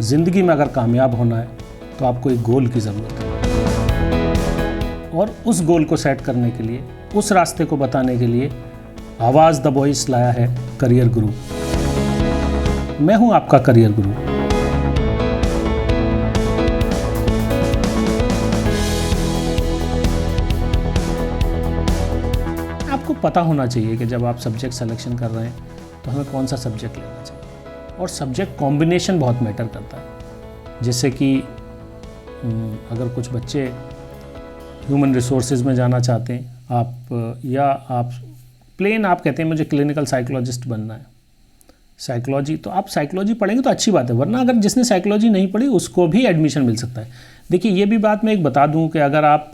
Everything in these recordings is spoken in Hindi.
ज़िंदगी में अगर कामयाब होना है तो आपको एक गोल की ज़रूरत है, और उस गोल को सेट करने के लिए, उस रास्ते को बताने के लिए आवाज़ द वॉइस लाया है करियर गुरु। मैं हूं आपका करियर गुरु। आपको पता होना चाहिए कि जब आप सब्जेक्ट सिलेक्शन कर रहे हैं तो हमें कौन सा सब्जेक्ट लेना चाहिए, और सब्जेक्ट कॉम्बिनेशन बहुत मैटर करता है। जैसे कि अगर कुछ बच्चे ह्यूमन रिसोर्सेज में जाना चाहते हैं आप, या आप कहते हैं मुझे क्लिनिकल साइकोलॉजिस्ट बनना है, साइकोलॉजी, तो आप साइकोलॉजी पढ़ेंगे तो अच्छी बात है, वरना अगर जिसने साइकोलॉजी नहीं पढ़ी उसको भी एडमिशन मिल सकता है। देखिए ये भी बात मैं एक बता दूं कि अगर आप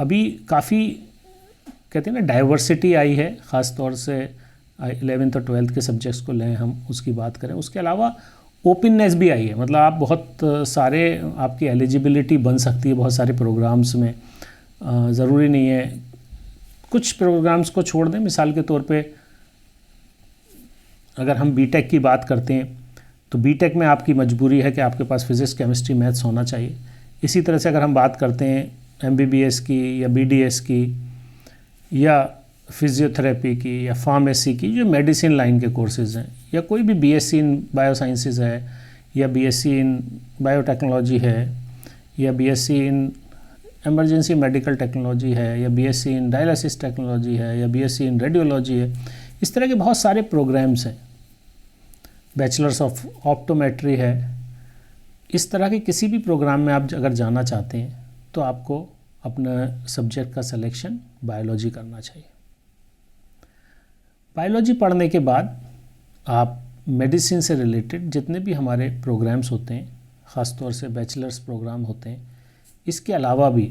अभी काफ़ी कहते हैं ना डाइवर्सिटी आई है, ख़ास तौर से 11th और 12th के सब्जेक्ट्स को लें हम, उसकी बात करें, उसके अलावा ओपननेस भी आई है। मतलब आप बहुत सारे, आपकी एलिजिबिलिटी बन सकती है बहुत सारे प्रोग्राम्स में। ज़रूरी नहीं है, कुछ प्रोग्राम्स को छोड़ दें। मिसाल के तौर पे अगर हम बीटेक की बात करते हैं तो बीटेक में आपकी मजबूरी है कि आपके पास फिज़िक्स, केमिस्ट्री, मैथ्स होना चाहिए। इसी तरह से अगर हम बात करते हैं एमबीबीएस की या बीडीएस की या फिज़ियोथेरेपी की या फार्मेसी की, जो मेडिसिन लाइन के कोर्सेज़ हैं, या कोई भी बीएससी इन बायोसाइंसेस है, या बीएससी इन बायोटेक्नोलॉजी है, या BSc in emergency medical technology है, या बीएससी इन डायलिसिस टेक्नोलॉजी है, या बीएससी इन रेडियोलॉजी है। इस तरह के बहुत सारे प्रोग्राम्स हैं। बैचलर्स ऑफ ऑप्टोमेट्री है। इस तरह के किसी भी प्रोग्राम में आप अगर जाना चाहते हैं तो आपको अपना सब्जेक्ट का सिलेक्शन बायोलॉजी करना चाहिए। बायोलॉजी पढ़ने के बाद आप मेडिसिन से रिलेटेड जितने भी हमारे प्रोग्राम्स होते हैं, ख़ास तौर से बैचलर्स प्रोग्राम होते हैं, इसके अलावा भी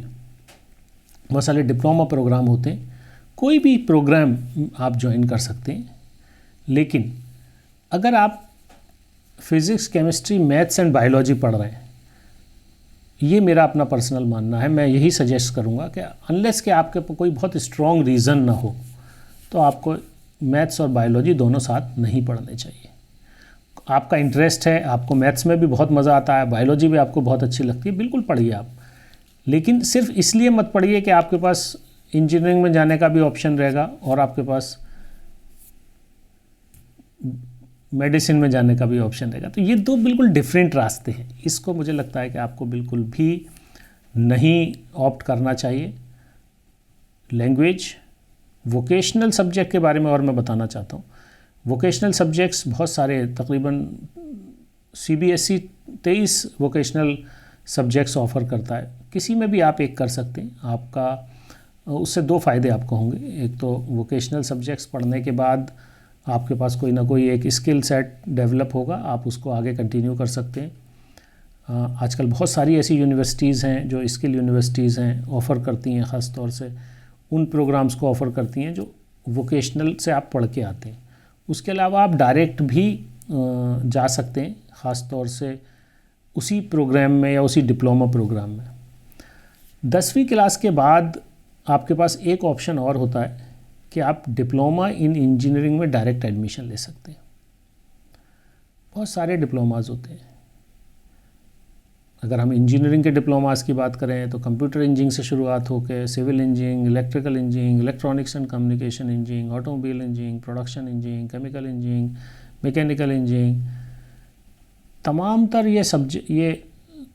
बहुत सारे डिप्लोमा प्रोग्राम होते हैं, कोई भी प्रोग्राम आप ज्वाइन कर सकते हैं। लेकिन अगर आप physics, chemistry, maths and biology पढ़ रहे हैं, ये मेरा अपना पर्सनल मानना है, मैं यही सजेस्ट करूँगा कि अनलेस कि आपके कोई बहुत स्ट्रॉन्ग रीज़न ना हो तो आपको मैथ्स और बायोलॉजी दोनों साथ नहीं पढ़ने चाहिए। आपका इंटरेस्ट है, आपको मैथ्स में भी बहुत मज़ा आता है, बायोलॉजी भी आपको बहुत अच्छी लगती है, बिल्कुल पढ़िए आप। लेकिन सिर्फ इसलिए मत पढ़िए कि आपके पास इंजीनियरिंग में जाने का भी ऑप्शन रहेगा और आपके पास मेडिसिन में जाने का भी ऑप्शन रहेगा। तो ये दो बिल्कुल डिफरेंट रास्ते हैं। इसको मुझे लगता है कि आपको बिल्कुल भी नहीं ऑप्ट करना चाहिए। लैंग्वेज, वोकेशनल सब्जेक्ट के बारे में और मैं बताना चाहता हूँ। वोकेशनल सब्जेक्ट्स बहुत सारे, तकरीबन सीबीएसई 23 वोकेशनल सब्जेक्ट्स ऑफ़र करता है। किसी में भी आप एक कर सकते हैं। आपका उससे दो फ़ायदे आपको होंगे। एक तो वोकेशनल सब्जेक्ट्स पढ़ने के बाद आपके पास कोई ना कोई एक स्किल सेट डेवलप होगा, आप उसको आगे कंटिन्यू कर सकते हैं। आजकल बहुत सारी ऐसी यूनिवर्सिटीज़ हैं जो स्किल यूनिवर्सिटीज़ हैं, ऑफ़र करती हैं, ख़ास तौर से उन प्रोग्राम्स को ऑफ़र करती हैं जो वोकेशनल से आप पढ़ के आते हैं। उसके अलावा आप डायरेक्ट भी जा सकते हैं, ख़ास तौर से उसी प्रोग्राम में या उसी डिप्लोमा प्रोग्राम में। 10वीं क्लास के बाद आपके पास एक ऑप्शन और होता है कि आप डिप्लोमा इन इंजीनियरिंग में डायरेक्ट एडमिशन ले सकते हैं। बहुत सारे डिप्लोमास होते हैं। अगर हम इंजीनियरिंग के डिप्लोमास की बात करें तो कंप्यूटर इंजीनियरिंग से शुरुआत होकर civil engineering, electrical engineering, electronics and communication engineering, automobile engineering, production engineering, chemical engineering, mechanical engineering, तमाम तर ये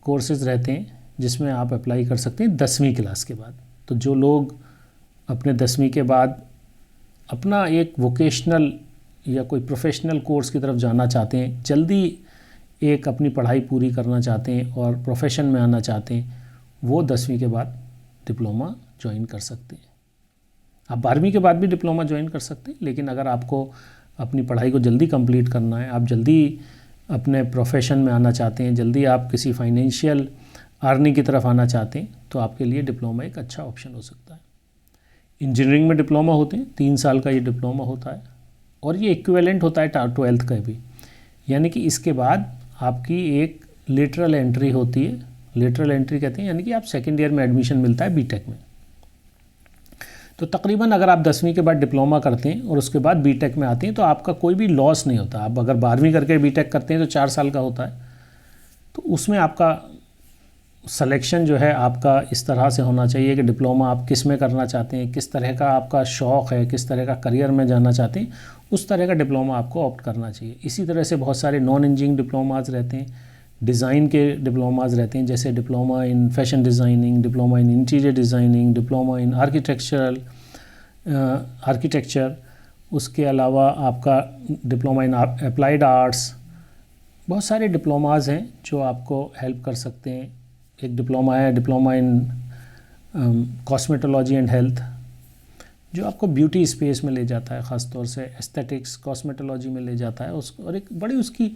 कोर्सेज़ रहते हैं जिसमें आप अप्लाई कर सकते हैं 10वीं क्लास के बाद। तो जो लोग अपने 10वीं के बाद अपना एक वोकेशनल या कोई प्रोफेशनल कोर्स की तरफ जाना चाहते हैं, जल्दी एक अपनी पढ़ाई पूरी करना चाहते हैं और प्रोफेशन में आना चाहते हैं, वो 10वीं के बाद डिप्लोमा ज्वाइन कर सकते हैं। आप 12वीं के बाद भी डिप्लोमा ज्वाइन कर सकते हैं, लेकिन अगर आपको अपनी पढ़ाई को जल्दी कंप्लीट करना है, आप जल्दी अपने प्रोफेशन में आना चाहते हैं, जल्दी आप किसी फाइनेंशियल अर्निंग की तरफ आना चाहते हैं, तो आपके लिए डिप्लोमा एक अच्छा ऑप्शन हो सकता है। इंजीनियरिंग में डिप्लोमा होते हैं, 3 साल का ये डिप्लोमा होता है और ये इक्विवेलेंट होता है 12th का भी। यानी कि इसके बाद आपकी एक लेटरल एंट्री होती है। लेटरल एंट्री कहते हैं यानी कि आप सेकेंड ईयर में एडमिशन मिलता है बीटेक में। तो तकरीबन अगर आप 10वीं के बाद डिप्लोमा करते हैं और उसके बाद बीटेक में आते हैं तो आपका कोई भी लॉस नहीं होता। आप अगर 12वीं करके बीटेक करते हैं तो 4 साल का होता है, तो उसमें आपका सिलेक्शन जो है आपका इस तरह से होना चाहिए कि डिप्लोमा आप किस में करना चाहते हैं, किस तरह का आपका शौक़ है, किस तरह का करियर में जाना चाहते हैं, उस तरह का डिप्लोमा आपको ऑप्ट करना चाहिए। इसी तरह से बहुत सारे नॉन इंजीनियरिंग डिप्लोमाज रहते हैं, डिज़ाइन के डिप्लोमाज रहते हैं, जैसे diploma in fashion designing, diploma in interior designing, diploma in architecture, उसके अलावा आपका डिप्लोमा इन अप्लाइड आर्ट्स। बहुत सारे डिप्लोमाज हैं जो आपको हेल्प कर सकते हैं। एक डिप्लोमा है diploma in cosmetology and health, जो आपको ब्यूटी स्पेस में ले जाता है, ख़ास तौर से एस्थेटिक्स कॉस्मेटोलॉजी में ले जाता है और एक उसकी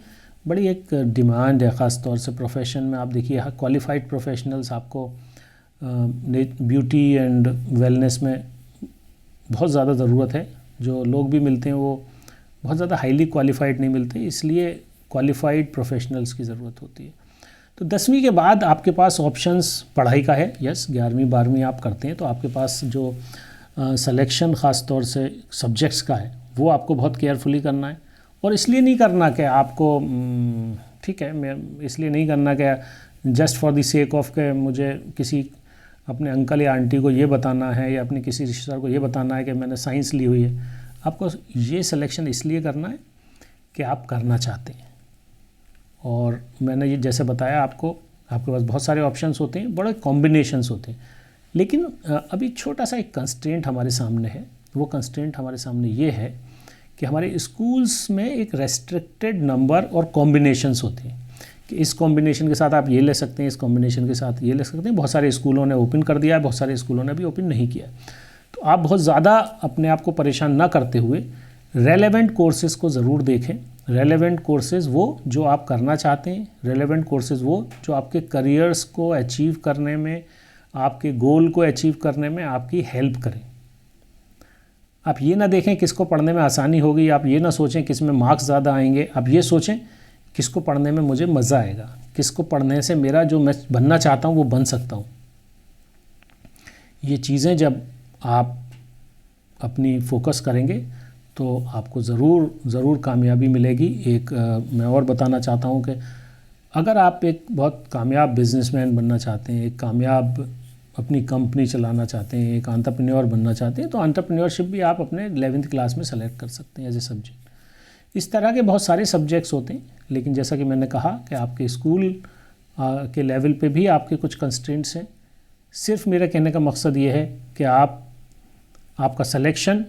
बड़ी एक डिमांड है, ख़ास तौर से प्रोफेशन में। आप देखिए क्वालिफाइड प्रोफेशनल्स आपको ब्यूटी एंड वेलनेस में बहुत ज़्यादा ज़रूरत है। जो लोग भी मिलते हैं वो बहुत ज़्यादा हाईली क्वालिफाइड नहीं मिलते, इसलिए क्वालिफाइड प्रोफेशनल्स की ज़रूरत होती है। तो 10वीं के बाद आपके पास ऑप्शंस पढ़ाई का है। यस, 11वीं 12वीं आप करते हैं तो आपके पास जो सिलेक्शन ख़ास तौर से सब्जेक्ट्स का है वो आपको बहुत केयरफुली करना है। और इसलिए नहीं करना कि आपको ठीक है, मैं इसलिए नहीं करना कि just for the sake of के मुझे किसी अपने अंकल या आंटी को ये बताना है या अपने किसी रिश्तेदार को ये बताना है कि मैंने साइंस ली हुई है। आपको ये सिलेक्शन इसलिए करना है कि आप करना चाहते हैं। और मैंने ये जैसे बताया आपको, आपके पास बहुत सारे ऑप्शंस होते हैं, बड़े कॉम्बिनेशंस होते हैं, लेकिन अभी छोटा सा एक कंस्ट्रेंट हमारे सामने है। वो कंस्ट्रेंट हमारे सामने ये है कि हमारे स्कूल्स में एक रेस्ट्रिक्टेड नंबर और कॉम्बिनेशंस होते हैं कि इस कॉम्बिनेशन के साथ आप ये ले सकते हैं, इस कॉम्बिनेशन के साथ ये ले सकते हैं। बहुत सारे स्कूलों ने ओपन कर दिया है, बहुत सारे स्कूलों ने अभी ओपन नहीं किया। तो आप बहुत ज़्यादा अपने आप को परेशान ना करते हुए रेलेवेंट कोर्सेज़ को ज़रूर देखें। रेलेवेंट कोर्सेज़ वो जो आप करना चाहते हैं, रेलेवेंट कोर्सेज़ वो जो आपके करियर्स को अचीव करने में, आपके गोल को अचीव करने में आपकी हेल्प करें। आप ये ना देखें किसको पढ़ने में आसानी होगी, आप ये ना सोचें किस में मार्क्स ज़्यादा आएंगे, आप ये सोचें किसको पढ़ने में मुझे मज़ा आएगा, किसको पढ़ने से मेरा जो मैं बनना चाहता हूँ वो बन सकता हूँ। ये चीज़ें जब आप अपनी फोकस करेंगे तो आपको ज़रूर कामयाबी मिलेगी। एक मैं और बताना चाहता हूँ कि अगर आप एक बहुत कामयाब बिजनेसमैन बनना चाहते हैं, एक कामयाब अपनी कंपनी चलाना चाहते हैं, एक एंटरप्रेन्योर बनना चाहते हैं, तो एंटरप्रेन्योरशिप भी आप अपने 11वीं क्लास में सेलेक्ट कर सकते हैं एज ए सब्जेक्ट। इस तरह के बहुत सारे सब्जेक्ट्स होते हैं, लेकिन जैसा कि मैंने कहा कि आपके स्कूल के लेवल पे भी आपके कुछ कंस्ट्रेंट्स हैं। सिर्फ मेरा कहने का मकसद ये है कि आपका सिलेक्शन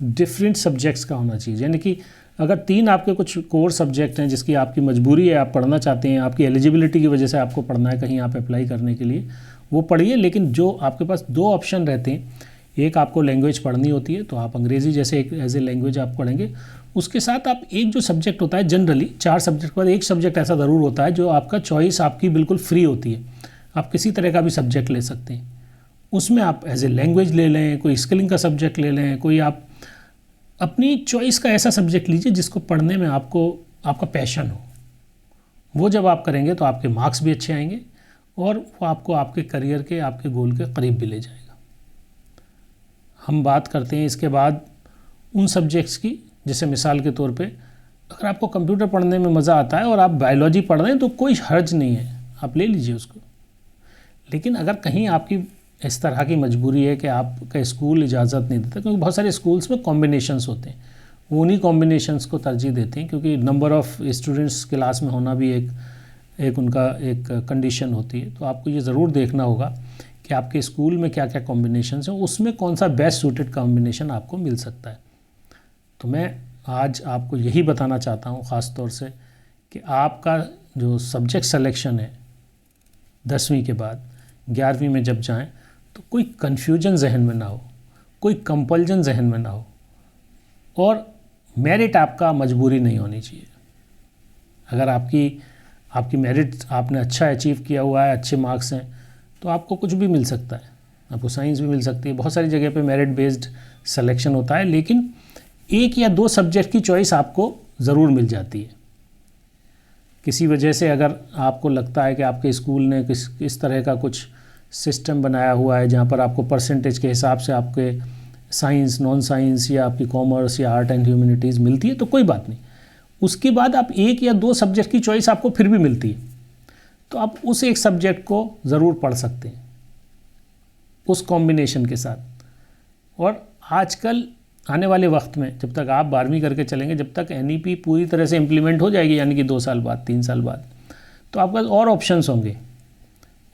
डिफरेंट सब्जेक्ट्स का होना चाहिए। यानी कि अगर 3 आपके कुछ कोर सब्जेक्ट हैं जिसकी आपकी मजबूरी है, आप पढ़ना चाहते हैं, आपकी एलिजिबिलिटी की वजह से आपको पढ़ना है कहीं आप अप्लाई करने के लिए, वो पढ़िए। लेकिन जो आपके पास 2 ऑप्शन रहते हैं, एक आपको लैंग्वेज पढ़नी होती है तो आप अंग्रेज़ी जैसे एक एज ए लैंग्वेज आप पढ़ेंगे, उसके साथ आप एक जो सब्जेक्ट होता है, जनरली 4 सब्जेक्ट के बाद एक सब्जेक्ट ऐसा ज़रूर होता है जो आपका चॉइस आपकी बिल्कुल फ्री होती है। आप किसी तरह का भी सब्जेक्ट ले सकते हैं, उसमें आप एज ए लैंग्वेज ले लें, कोई स्किलिंग का सब्जेक्ट ले लें, कोई आप अपनी चॉइस का ऐसा सब्जेक्ट लीजिए जिसको पढ़ने में आपका पैशन हो। वो जब आप करेंगे तो आपके मार्क्स भी अच्छे आएंगे और वो आपको आपके करियर के, आपके गोल के करीब भी ले जाएगा। हम बात करते हैं इसके बाद उन सब्जेक्ट्स की, जैसे मिसाल के तौर पे अगर आपको कंप्यूटर पढ़ने में मज़ा आता है और आप बायोलॉजी पढ़ रहे हैं तो कोई हर्ज नहीं है, आप ले लीजिए उसको। लेकिन अगर कहीं आपकी इस तरह की मजबूरी है कि आपका स्कूल इजाज़त नहीं देता, क्योंकि बहुत सारे स्कूल्स में कॉम्बिनेशंस होते हैं, वो उन्हीं कॉम्बिनेशंस को तरजीह देते हैं, क्योंकि नंबर ऑफ़ स्टूडेंट्स क्लास में होना भी एक उनका एक कंडीशन होती है। तो आपको ये ज़रूर देखना होगा कि आपके स्कूल में क्या क्या कॉम्बिनेशंस हैं, उसमें कौन सा बेस्ट सूटेड कॉम्बिनेशन आपको मिल सकता है। तो मैं आज आपको यही बताना चाहता हूँ ख़ास तौर से कि आपका जो सब्जेक्ट सिलेक्शन है 10वीं के बाद 11वीं में जब जाएं तो कोई कन्फ्यूजन जहन में ना हो, कोई कंपल्जन जहन में ना हो, और मेरिट आपका मजबूरी नहीं होनी चाहिए। अगर आपकी मेरिट आपने अच्छा अचीव किया हुआ है, अच्छे मार्क्स हैं, तो आपको कुछ भी मिल सकता है, आपको साइंस भी मिल सकती है। बहुत सारी जगह पे मेरिट बेस्ड सिलेक्शन होता है, लेकिन 1 या 2 सब्जेक्ट की चॉइस आपको ज़रूर मिल जाती है। किसी वजह से अगर आपको लगता है कि आपके स्कूल ने किस तरह का कुछ सिस्टम बनाया हुआ है जहाँ पर आपको परसेंटेज के हिसाब से आपके साइंस, नॉन साइंस या आपकी कॉमर्स या आर्ट एंड ह्यूमैनिटीज़ मिलती है तो कोई बात नहीं। उसके बाद आप 1 या 2 सब्जेक्ट की चॉइस आपको फिर भी मिलती है, तो आप उस एक सब्जेक्ट को ज़रूर पढ़ सकते हैं उस कॉम्बिनेशन के साथ। और आजकल आने वाले वक्त में जब तक आप 12वीं करके चलेंगे, जब तक NEP पूरी तरह से इम्प्लीमेंट हो जाएगी, यानी कि 2 साल बाद, 3 साल बाद, तो आपके पास और ऑप्शंस होंगे।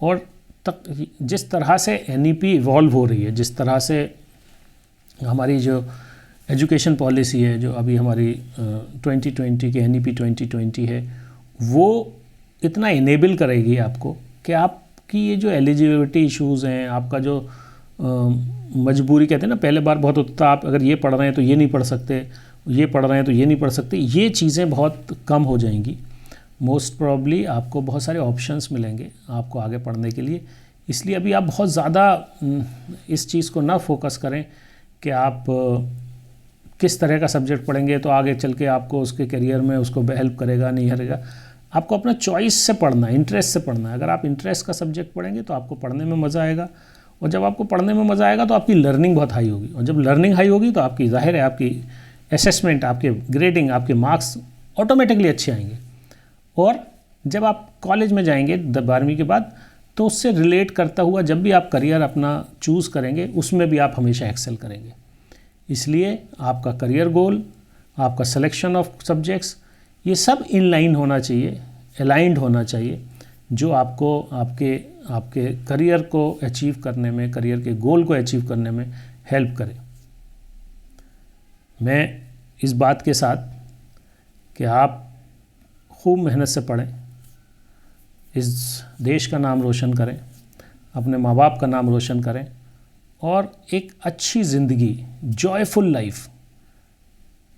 और तक जिस तरह से NEP इवॉल्व हो रही है, जिस तरह से हमारी जो एजुकेशन पॉलिसी है, जो अभी हमारी 2020 की NEP 2020 है, वो इतना इनेबल करेगी आपको कि आपकी ये जो एलिजिबिलिटी इश्यूज़ हैं, आपका जो मजबूरी कहते हैं ना, पहले बार बहुत होता था आप अगर ये पढ़ रहे हैं तो ये नहीं पढ़ सकते, ये पढ़ रहे हैं तो ये नहीं पढ़ सकते, ये चीज़ें बहुत कम हो जाएंगी। मोस्ट प्रॉब्ली आपको बहुत सारे ऑप्शंस मिलेंगे आपको आगे पढ़ने के लिए। इसलिए अभी आप बहुत ज़्यादा इस चीज़ को ना फोकस करें कि आप किस तरह का सब्जेक्ट पढ़ेंगे तो आगे चल के आपको उसके करियर में उसको हेल्प करेगा नहीं करेगा। आपको अपना चॉइस से पढ़ना है, इंटरेस्ट से पढ़ना है। अगर आप इंटरेस्ट का सब्जेक्ट पढ़ेंगे तो आपको पढ़ने में मज़ा आएगा, और जब आपको पढ़ने में मज़ा आएगा तो आपकी लर्निंग बहुत हाई होगी, और जब लर्निंग हाई होगी तो आपकी ज़ाहिर है आपकी असेसमेंट, आपके ग्रेडिंग, आपके मार्क्स ऑटोमेटिकली अच्छे आएंगे। और जब आप कॉलेज में जाएंगे 12वीं के बाद, तो उससे रिलेट करता हुआ जब भी आप करियर अपना चूज़ करेंगे उसमें भी आप हमेशा एक्सेल करेंगे। इसलिए आपका करियर गोल, आपका सिलेक्शन ऑफ सब्जेक्ट्स, ये सब इन लाइन होना चाहिए, अलाइंड होना चाहिए, जो आपको आपके करियर को अचीव करने में, करियर के गोल को अचीव करने में हेल्प करे। मैं इस बात के साथ कि आप खूब मेहनत से पढ़ें, इस देश का नाम रोशन करें, अपने माँ बाप का नाम रोशन करें, और एक अच्छी ज़िंदगी, जॉयफुल लाइफ,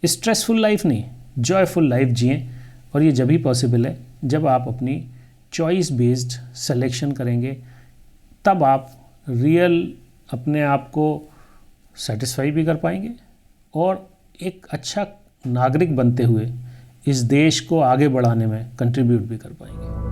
स्ट्रेसफुल लाइफ नहीं, जॉयफुल लाइफ जिएं। और ये जब ही पॉसिबल है जब आप अपनी चॉइस बेस्ड सिलेक्शन करेंगे, तब आप रियल अपने आप को सेटिस्फाई भी कर पाएंगे और एक अच्छा नागरिक बनते हुए इस देश को आगे बढ़ाने में कंट्रीब्यूट भी कर पाएंगे।